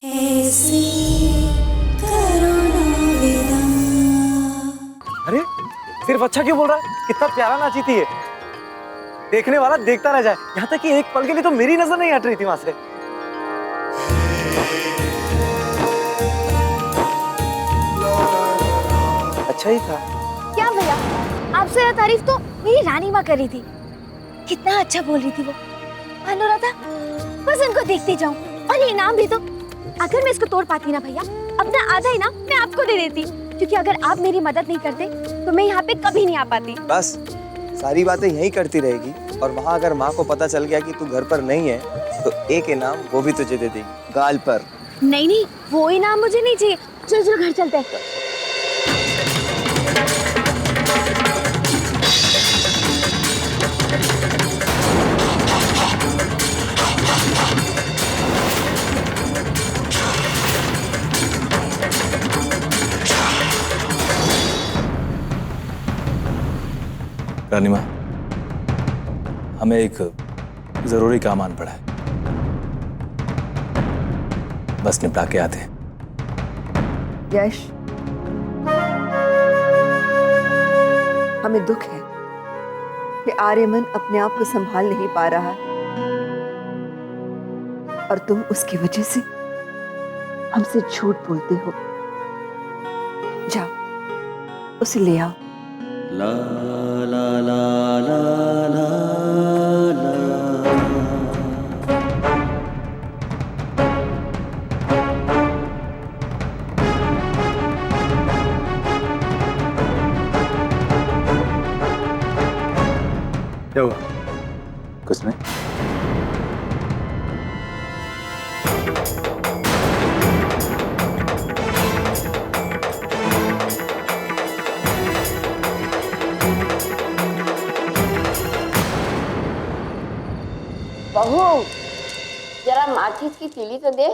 ऐसे करो ना विदा। अरे सिर्फ अच्छा क्यों बोल रहा है? कितना प्यारा नाची थी ये। देखने वाला देखता रह जाए। यहाँ तक कि एक पल के लिए तो मेरी नजर नहीं हट रही थी वहां से। अच्छा ही था। क्या भैया, आपसे यह तारीफ तो मेरी रानी माँ कर रही थी। कितना अच्छा बोल रही थी वो। अनुराधा, बस उनको देखती जाऊं और ये इनाम भी तो। अगर मैं इसको तोड़ पाती ना भैया, अपना आधा इनाम मैं आपको दे देती, क्योंकि अगर आप मेरी मदद नहीं करते तो मैं यहाँ पे कभी नहीं आ पाती। बस सारी बातें यही करती रहेगी और वहाँ अगर माँ को पता चल गया कि तू घर पर नहीं है तो एक इनाम वो भी तुझे दे देगी, गाल पर। नहीं नहीं, वो इनाम मुझे नहीं चाहिए। चलो चलो घर चलते हैं। रानी माँ, हमें एक जरूरी काम आन पड़ा है, बस निपटा के आते हैं। यश, हमें दुख है कि आर्यमन अपने आप को संभाल नहीं पा रहा और तुम उसकी वजह से हमसे झूठ बोलते हो। जाओ उसे ले आओ। ला ला ला ला ला ला। क्या हुआ? कुछ नहीं। बहू, जरा माचिस की तीली तो दे।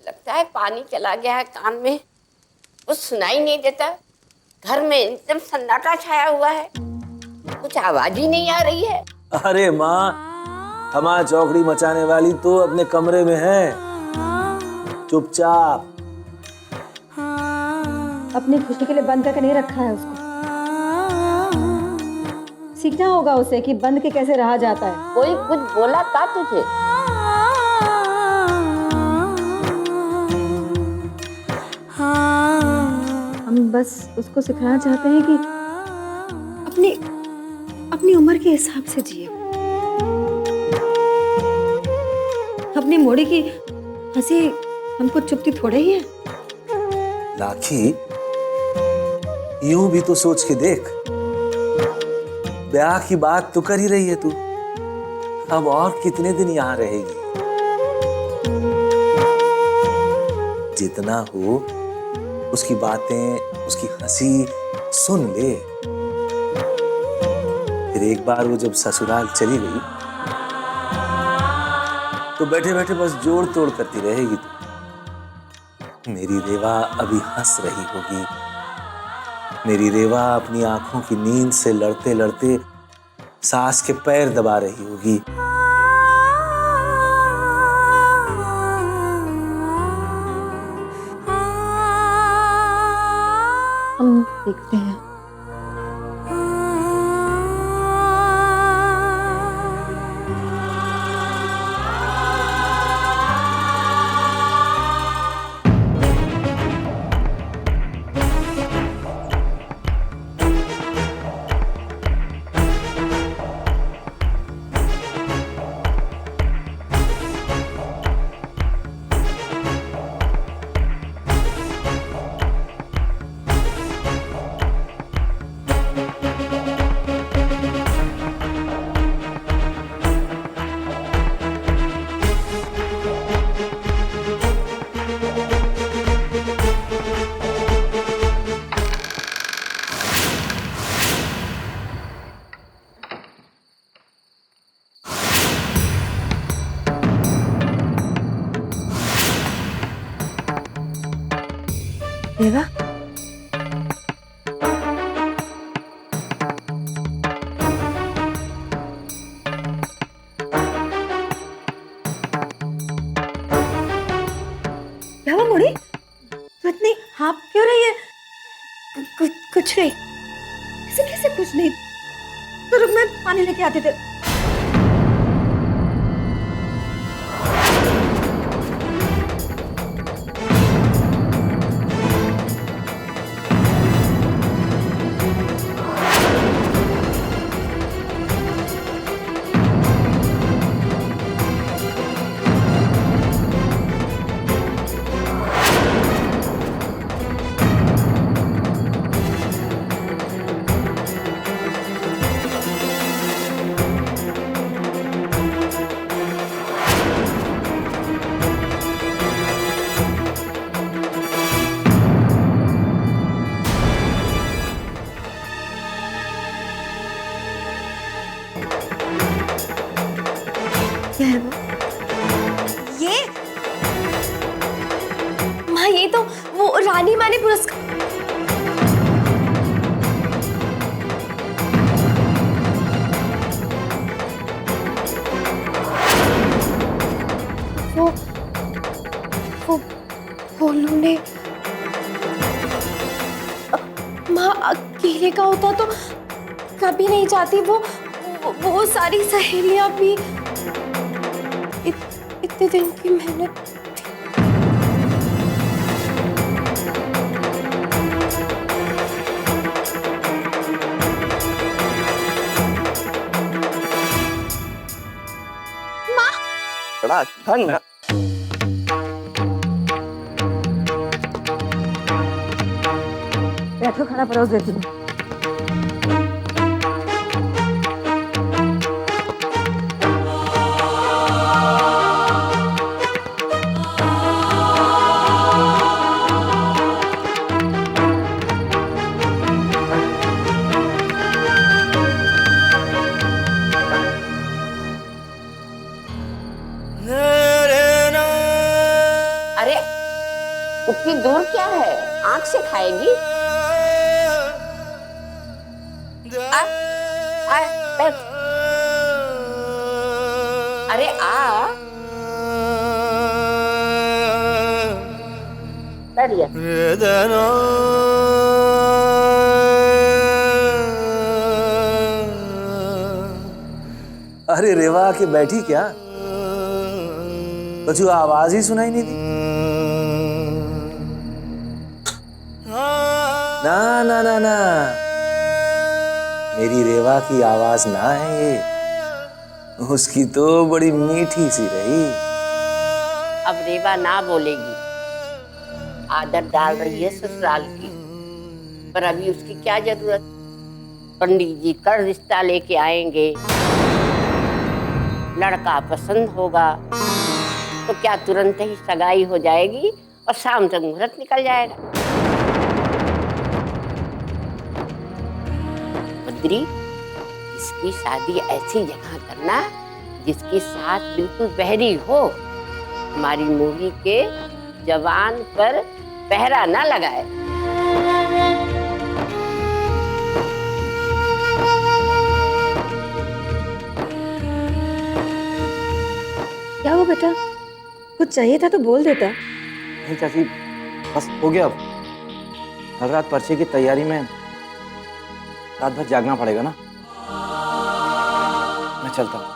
लगता है पानी चला गया है कान में, कुछ सुनाई नहीं देता। घर में एकदम सन्नाटा छाया हुआ है, कुछ आवाज ही नहीं आ रही है। अरे माँ, थमा चौकड़ी मचाने वाली तो अपने कमरे में है, चुपचाप। अपनी खुशी के लिए बंद करके नहीं रखा है उसको। सीखना होगा उसे कि बंद के कैसे रहा जाता है। कोई कुछ बोला का तुझे? हम बस उसको सिखाना चाहते हैं कि अपनी अपनी उम्र के हिसाब से जिए। अपनी मोड़ी की हंसी हमको चुपती थोड़े ही है। राखी, यूं भी तो सोच के देख, ब्याह की बात तो कर ही रही है तू। अब और कितने दिन यहाँ रहेगी? जितना हो उसकी बातें, उसकी हंसी सुन ले। फिर एक बार वो जब ससुराल चली गई तो बैठे बैठे बस जोड़ तोड़ करती रहेगी तू। मेरी रेवा अभी हंस रही होगी, मेरी रेवा अपनी आंखों की नींद से लड़ते लड़ते सास के पैर दबा रही होगी। हम देखते हैं। रेवा, लेके आते थे। क्या है वो? ये माँ, ये तो वो रानी माँ ने पुरस्कार। वो वो वो उन्होंने माँ अकेले का होता तो कभी नहीं चाहती वो सारी सहेलियां भी इतने दिन की मेहनत। बड़ा ठंड है। बैठो, खाना परोस देती हूँ। अरे उतनी दूर क्या है, आंख से खाएगी। आ, आ, बैठ। अरे आ, बैठ जा। अरे रेवा आके बैठी क्या? बच्चों आवाज ही सुनाई नहीं दी। ना ना ना ना, मेरी रेवा की आवाज ना है ये, उसकी तो बड़ी मीठी सी रही। अब रेवा ना बोलेगी, आदत डाल रही है ससुराल की, पर अभी उसकी क्या जरूरत। पंडित जी कर रिश्ता लेके आएंगे, लड़का पसंद होगा तो क्या तुरंत ही सगाई हो जाएगी और शाम तक मुहूर्त निकल जाएगा। बद्री, इसकी शादी ऐसी जगह करना जिसकी सास बिल्कुल बहरी हो, हमारी मूवी के जवान पर पहरा ना लगाए। क्या हुआ बेटा, कुछ चाहिए था तो बोल देता। नहीं चाची, बस हो गया। अब कल रात पर्चे की तैयारी में रात भर जागना पड़ेगा ना। मैं चलता हूँ।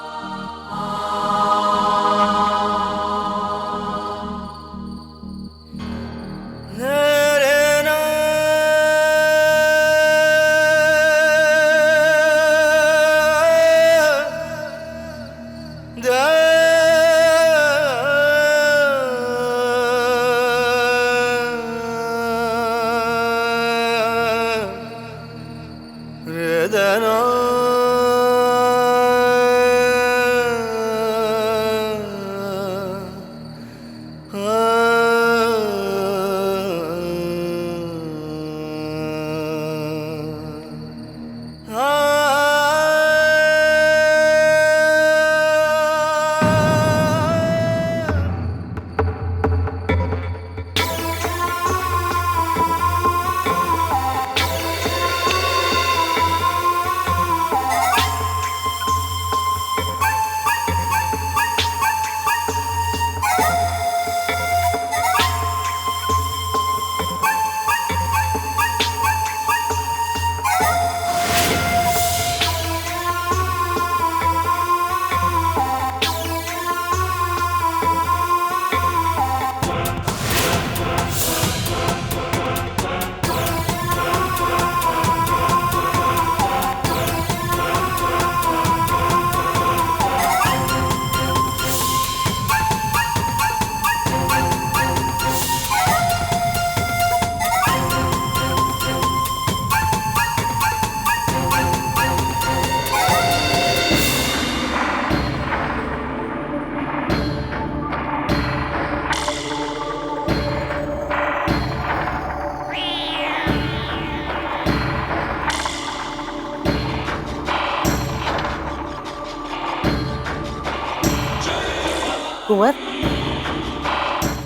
कुंवर,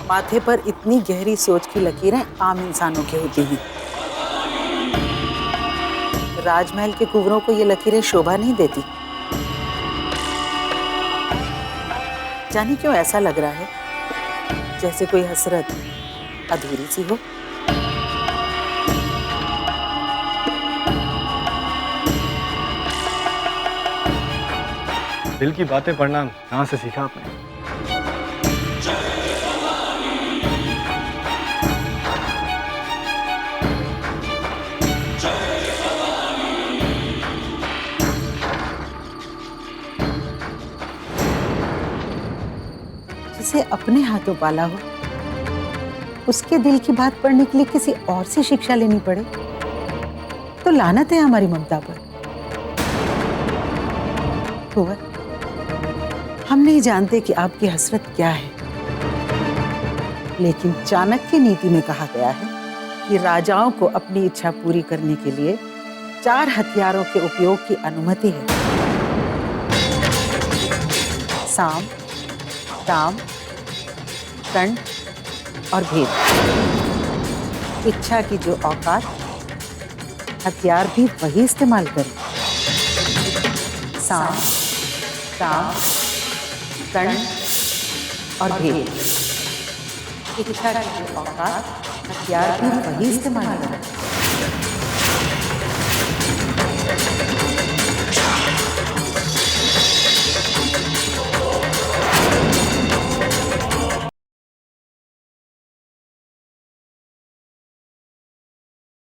माथे पर इतनी गहरी सोच की लकीरें आम इंसानों की होती हैं। राजमहल के कुंवरों को ये लकीरें शोभा नहीं देती। जाने क्यों ऐसा लग रहा है जैसे कोई हसरत अधूरी सी हो। दिल की बातें पढ़ना कहाँ से सीखा आपने? जिसे अपने हाथों पाला हो, उसके दिल की बात पढ़ने के लिए किसी और से शिक्षा लेनी पड़े तो लानत है हमारी ममता पर। कुंवर, हम नहीं जानते कि आपकी हसरत क्या है, लेकिन चाणक्य नीति में कहा गया है कि राजाओं को अपनी इच्छा पूरी करने के लिए 4 हथियारों के उपयोग की अनुमति है। साम, दाम, दंड और भेद। इच्छा की जो औकात, हथियार भी वही इस्तेमाल करें। साम, दाम, दंड और भेद। इच्छा की जो औकात, हथियार भी वही इस्तेमाल करें।